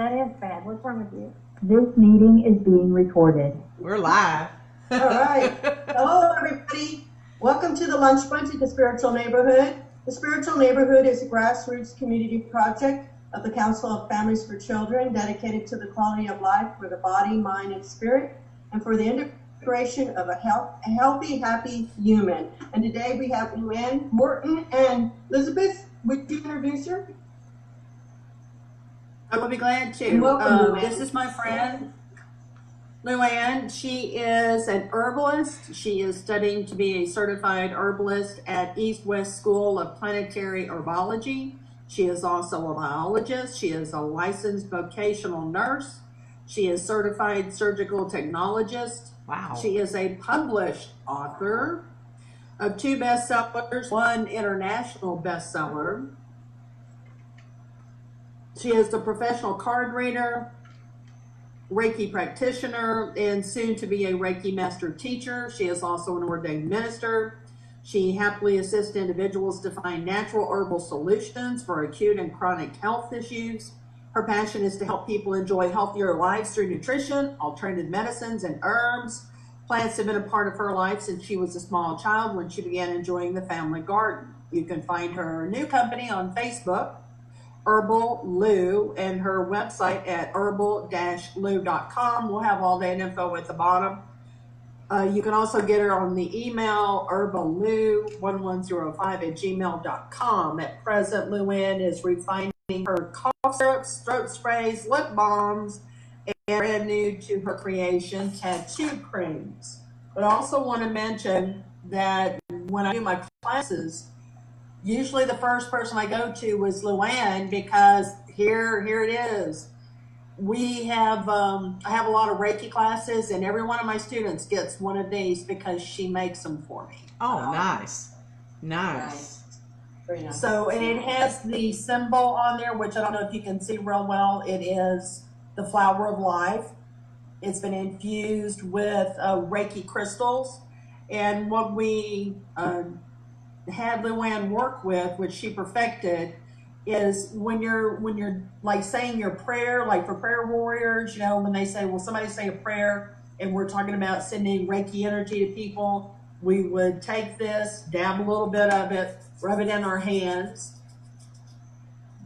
that is bad. What's wrong with you? This meeting is being recorded. We're live. All right. Hello, everybody. Welcome to the Lunch Bunch at the Spiritual Neighborhood. The Spiritual Neighborhood is a grassroots community project of the Council of Families for Children dedicated to the quality of life for the body, mind, and spirit, and for the integration of a healthy, happy human. And today we have Luann, Morton, and Elizabeth. Would you introduce her? I will be glad to. Welcome, this is my friend, Luann. She is an herbalist. She is studying to be a certified herbalist at East West School of Planetary Herbology. She is also a biologist. She is a licensed vocational nurse. She is certified surgical technologist. Wow. She is a published author of 2 bestsellers, 1 international bestseller. She is a professional card reader, Reiki practitioner, and soon to be a Reiki master teacher. She is also an ordained minister. She happily assists individuals to find natural herbal solutions for acute and chronic health issues. Her passion is to help people enjoy healthier lives through nutrition, alternative medicines, and herbs. Plants have been a part of her life since she was a small child when she began enjoying the family garden. You can find her new company on Facebook, Herbal Lou, and her website at herbal-lou.com. We'll have all that info at the bottom. You can also get her on the email herbalou1105@gmail.com. At present, Luann is refining her cough syrups, throat sprays, lip balms, and brand new to her creation, tattoo creams. But I also want to mention that when I do my classes, usually the first person I go to is Luann, because here it is. We have I have a lot of Reiki classes, and every one of my students gets one of these because she makes them for me. Oh, nice. Nice. Very nice. So, and it has the symbol on there, which I don't know if you can see real well. It is the flower of life. It's been infused with Reiki crystals, and what we had Luann work with, which she perfected, is when you're like saying your prayer, like for prayer warriors, you know, when they say, well, somebody say a prayer, and we're talking about sending Reiki energy to people, we would take this, dab a little bit of it, rub it in our hands,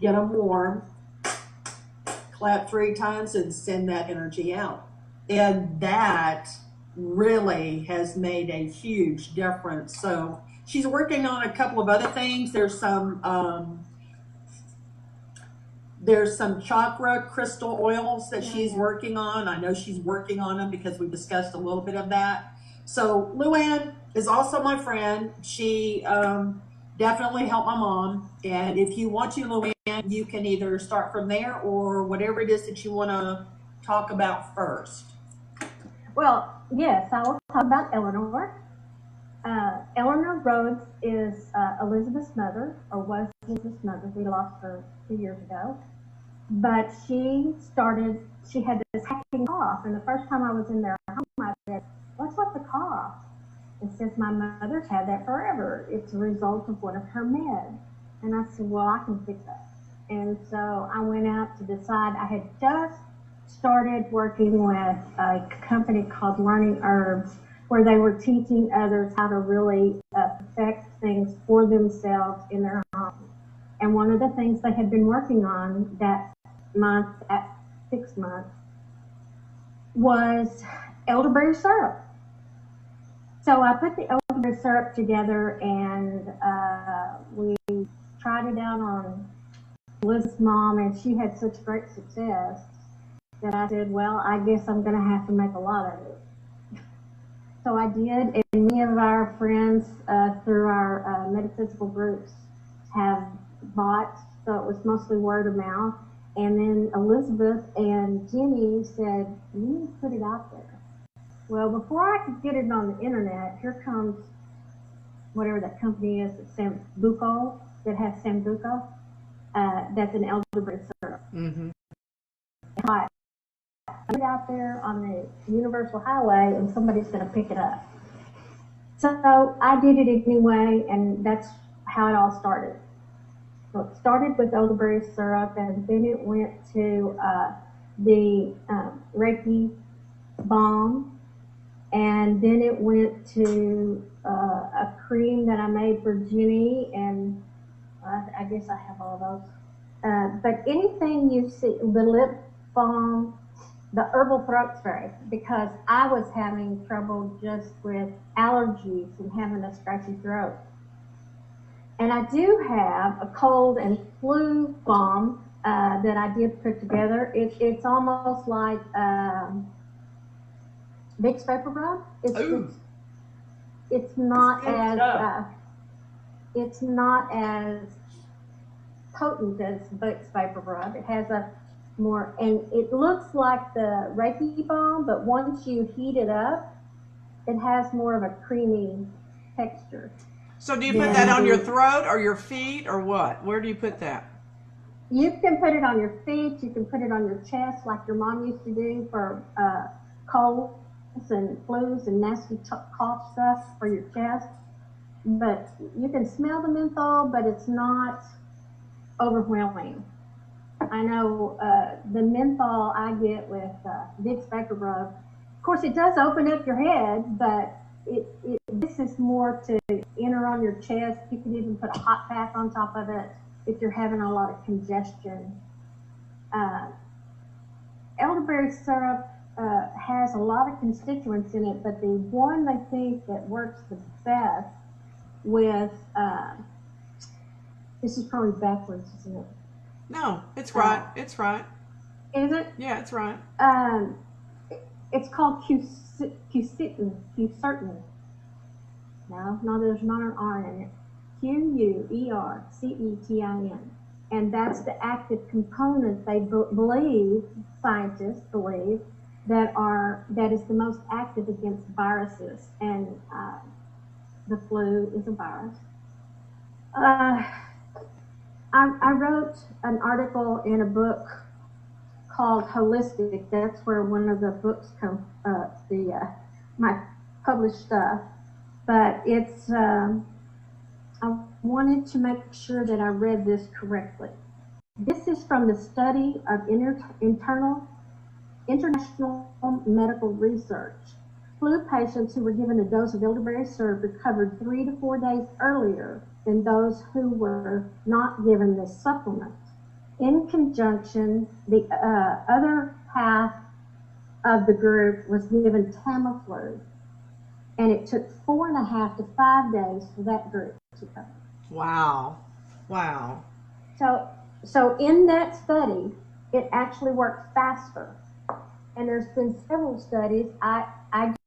get them warm, clap 3 times, and send that energy out. And that really has made a huge difference. So she's working on a couple of other things. There's some chakra crystal oils that she's working on. I know she's working on them because we discussed a little bit of that. So Luann is also my friend. She definitely helped my mom. And if you want to, Luann, you can either start from there or whatever it is that you want to talk about first. Well, yes, I will talk about Eleanor. Eleanor Rhodes is Elizabeth's mother, or was Elizabeth's mother. We lost her 2 years ago. But she had this hacking cough, and the first time I was in their home, I said, what's with the cough? And since my mother's had that forever, it's a result of one of her meds. And I said, well, I can fix that. And so I went out to decide. I had just started working with a company called Learning Herbs, where they were teaching others how to really perfect things for themselves in their home. And one of the things they had been working on that month, at 6 months, was elderberry syrup. So I put the elderberry syrup together, and we tried it out on Liz's mom, and she had such great success that I said, well, I guess I'm going to have to make a lot of it. So I did, and many of our friends through our metaphysical groups have bought, so it was mostly word of mouth. And then Elizabeth and Jenny said, you need to put it out there. Well, before I could get it on the internet, here comes whatever that company is, Sambuco, that has Sambuco. That's an elderberry syrup. Mm-hmm. I put it out there on the Universal Highway, and somebody's going to pick it up. So I did it anyway, and that's how it all started. well, it started with elderberry syrup, and then it went to the Reiki balm, and then it went to a cream that I made for Jenny, and I guess I have all those. But anything you see, the lip balm, the herbal throat spray, because I was having trouble just with allergies and having a scratchy throat. And I do have a cold and flu balm that I did put together. It's almost like Vicks Vapor Rub. It's not as it's not as potent as Vicks Vapor Rub. It has a more, and it looks like the Reiki balm, but once you heat it up, it has more of a creamy texture. So do you put that on your throat or your feet or what? Where do you put that? You can put it on your feet. You can put it on your chest, like your mom used to do for colds and flus and nasty cough stuff for your chest. But you can smell the menthol, but it's not overwhelming. I know the menthol I get with Vicks Vapor Rub, of course it does open up your head, but this is more to enter on your chest. You can even put a hot pack on top of it if you're having a lot of congestion. Elderberry syrup has a lot of constituents in it, but the one I think that works the best with, this is probably backwards, isn't it? No, it's right. It's right. Is it? Yeah, it's right. It's called Quercetin. No, there's not an R in it. Quercetin. And that's the active component they believe, scientists believe, that is the most active against viruses. And the flu is a virus. I wrote an article in a book called Holistic. That's where one of the books come, my published stuff. But it's, I wanted to make sure that I read this correctly. This is from the study of international medical research. Flu patients who were given a dose of elderberry syrup recovered 3 to 4 days earlier than those who were not given this supplement. In conjunction, the other half of the group was given Tamiflu, and it took 4.5 to 5 days for that group to recover. Wow. So in that study, it actually worked faster. And there's been several studies. I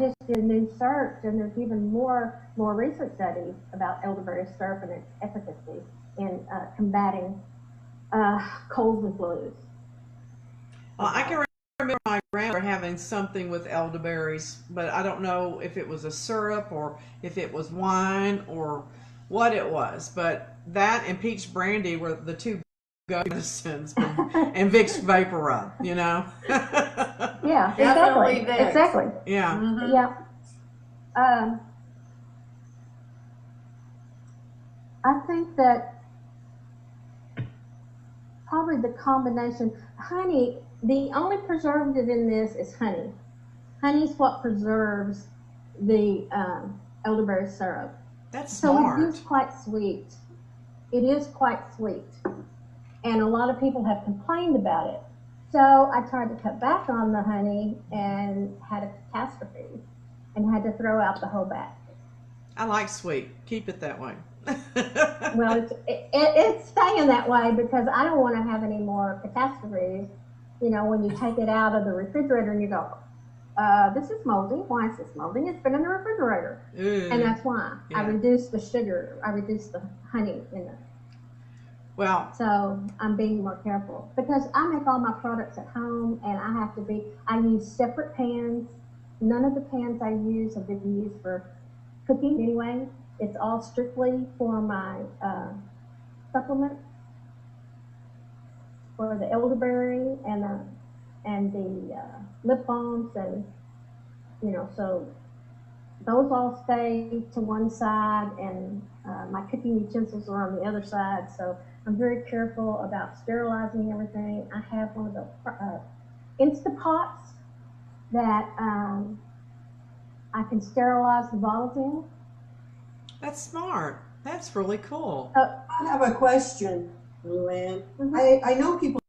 just did a new search, and there's even more research studies about elderberry syrup and its efficacy in combating colds and flus. Well, I can remember my grandmother having something with elderberries, but I don't know if it was a syrup or if it was wine or what it was. But that and peach brandy were the two medicines, and Vicks Vapor Rub, you know. Yeah, Definitely exactly. Yeah. Mm-hmm. Yeah. I think that probably the combination, honey, the only preservative in this is honey. Honey's what preserves the elderberry syrup. That's So smart. it is quite sweet. It is quite sweet. And a lot of people have complained about it. So I tried to cut back on the honey and had a catastrophe and had to throw out the whole batch. I like sweet. Keep it that way. Well, it's staying that way because I don't want to have any more catastrophes. You know, when you take it out of the refrigerator and you go, this is moldy. Why is this moldy? It's been in the refrigerator. Ooh. And that's why Yeah. I reduced the sugar. I reduced the honey in it. Well, So I'm being more careful because I make all my products at home, and I use separate pans. None of the pans I use have been used for cooking anyway. It's all strictly for my supplements, for the elderberry and the lip balms, and so those all stay to one side, and my cooking utensils are on the other side. So I'm very careful about sterilizing everything. I have one of the Instapots that I can sterilize the bottles in. That's smart. That's really cool. I have a question, Luann. I know people